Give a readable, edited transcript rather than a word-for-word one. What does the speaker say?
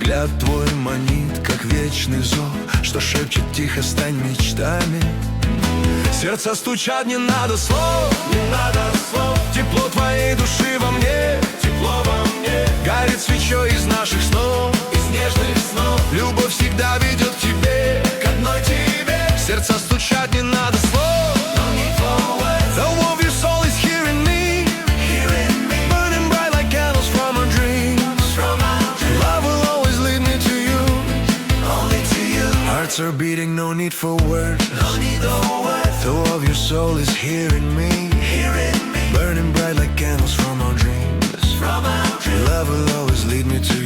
Взгляд твой манит, как вечный зов, что шепчет тихо: стань мечтами. Сердца стучат, не надо слов, не надо слов. Тепло твоей души во мне, тепло во мне. Горит свечой из наших снов, из нежных снов. Любовь всегда ведет к тебе, к одной тебе. Сердца стучат, не надо слов, no need for words. The warmth of your soul is here in me, burning bright like candles from our dreams. Love will always lead me to you, only to you. Hearts are beating, no need for words, no need for words. The warmth of your soul is here in me, burning bright like candles from our dreams. Love will always lead me to